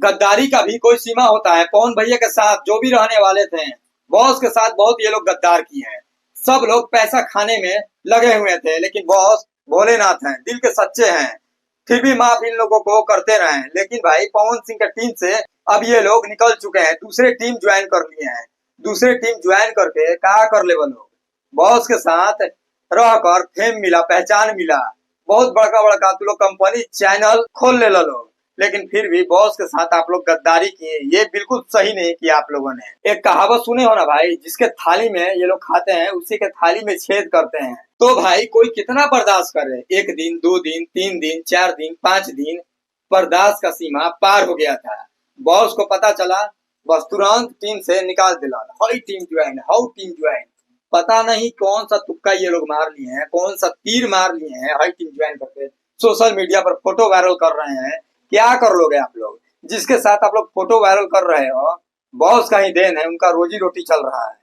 गद्दारी का भी कोई सीमा होता है। पवन भैया के साथ जो भी रहने वाले थे, बॉस के साथ बहुत ये लोग गद्दार किए हैं। सब लोग पैसा खाने में लगे हुए थे, लेकिन बॉस भोलेनाथ हैं, दिल के सच्चे हैं, फिर भी माफ इन लोगों को करते रहे। लेकिन भाई पवन सिंह की टीम से अब ये लोग निकल चुके हैं, दूसरे टीम ज्वाइन कर लिए हैं। दूसरे टीम ज्वाइन करके क्या कर ले वो लोग, बॉस के साथ रहकर फेम मिला, पहचान मिला, बहुत बड़का बड़का तो लोग कंपनी चैनल खोल ले लो, लेकिन फिर भी बॉस के साथ आप लोग गद्दारी किए, ये बिल्कुल सही नहीं किया आप लोगों ने। एक कहावत सुने हो ना भाई, जिसके थाली में ये लोग खाते हैं उसी के थाली में छेद करते हैं। तो भाई कोई कितना बर्दाश्त करे, 1 दिन 2 दिन 3 दिन 4 दिन 5 दिन, बर्दाश्त का सीमा पार हो गया था। बॉस को पता चला, बस तुरंत टीम से निकाल दिला, हाउ टीम ज्वाइन। पता नहीं कौन सा तुक्का ये लोग मार लिए हैं, कौन सा तीर मार लिए हैं, हाई टीम ज्वाइन करके सोशल मीडिया पर फोटो वायरल कर रहे हैं। क्या कर लोगे आप लोग, जिसके साथ आप लोग फोटो वायरल कर रहे हो, बॉस का ही देन है, उनका रोजी रोटी चल रहा है।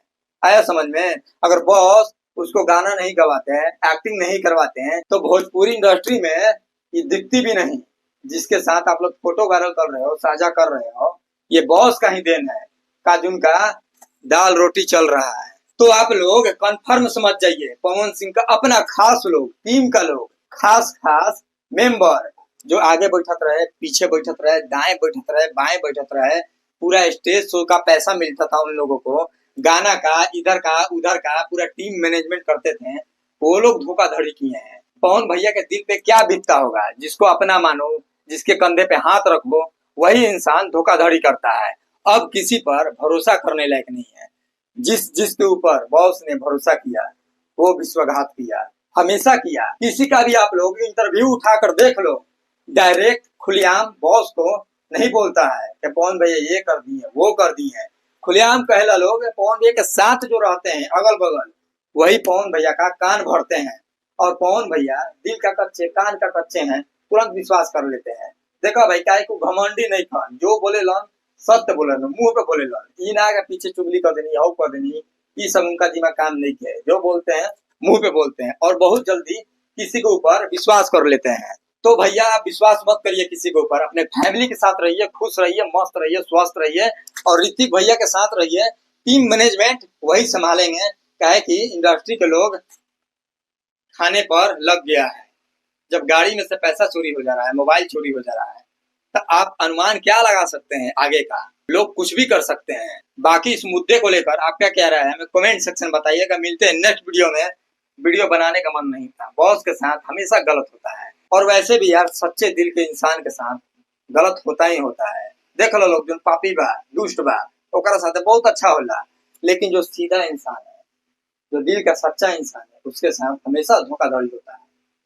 आया समझ में? अगर बॉस उसको गाना नहीं गवाते हैं, एक्टिंग नहीं करवाते हैं, तो भोजपुरी इंडस्ट्री में ये दिखती भी नहीं। जिसके साथ आप लोग फोटो वायरल कर रहे हो, साझा कर रहे हो, ये बॉस का ही देन है, काजून का दाल रोटी चल रहा है। तो आप लोग कन्फर्म समझ जाइए, पवन सिंह का अपना खास लोग, टीम का लोग, खास मेंबर जो आगे बैठत रहे, पीछे बैठत रहे, दाएं बैठत रहे, बाएं बैठत रहे, पूरा स्टेज शो का पैसा मिलता था उन लोगों को, गाना का, इधर का उधर का पूरा टीम मैनेजमेंट करते थे, वो लोग धोखाधड़ी किए हैं। पवन भैया के दिल पे क्या बीतता होगा, जिसको अपना मानो, जिसके कंधे पे हाथ रखो, वही इंसान धोखाधड़ी करता है। अब किसी पर भरोसा करने लायक नहीं है। जिसके ऊपर बॉस ने भरोसा किया वो विश्वासघात किया, हमेशा किया। किसी का भी आप लोग इंटरव्यू उठाकर देख लो, डायरेक्ट खुलेआम बॉस को नहीं बोलता है कि पवन भैया ये कर दिए वो कर दिए। खुलेआम कहला लोग पवन भैया के साथ जो रहते हैं अगल बगल, वही पवन भैया का कान भरते हैं, और पवन भैया दिल का कच्चे कान का कच्चे हैं, तुरंत विश्वास कर लेते हैं। देखा भाई, काय को घमंडी नहीं था, जो बोले लन सत्य बोले लन, मुंह पे बोले लन, इन आगे पीछे चुगली कर देनी, हाउ कर देनी, ये सब उनका दिमाग काम नहीं किया है। जो बोलते हैं मुंह पे बोलते हैं, और बहुत जल्दी किसी के ऊपर विश्वास कर लेते हैं। तो भैया आप विश्वास मत करिए किसी के ऊपर, अपने फैमिली के साथ रहिए, खुश रहिए, मस्त रहिए, स्वस्थ रहिए, और ऋतिक भैया के साथ रहिए। टीम मैनेजमेंट वही संभालेंगे, क्या कि इंडस्ट्री के लोग खाने पर लग गया है। जब गाड़ी में से पैसा चोरी हो जा रहा है, मोबाइल चोरी हो जा रहा है, तो आप अनुमान क्या लगा सकते हैं आगे का, लोग कुछ भी कर सकते हैं। बाकी इस मुद्दे को लेकर आपका क्या राय है हमें कमेंट सेक्शन बताइएगा। मिलते हैं नेक्स्ट वीडियो में। वीडियो बनाने का मन नहीं था, बॉस के साथ हमेशा गलत होता है, और वैसे भी यार सच्चे दिल के इंसान के साथ गलत होता ही होता है। देख लो लोग, जो पापी बा, दुष्ट बा, ओकरा साथ बहुत अच्छा होला, लेकिन जो सीधा इंसान है, जो दिल का सच्चा इंसान है, उसके साथ हमेशा धोखाधड़ी होता है।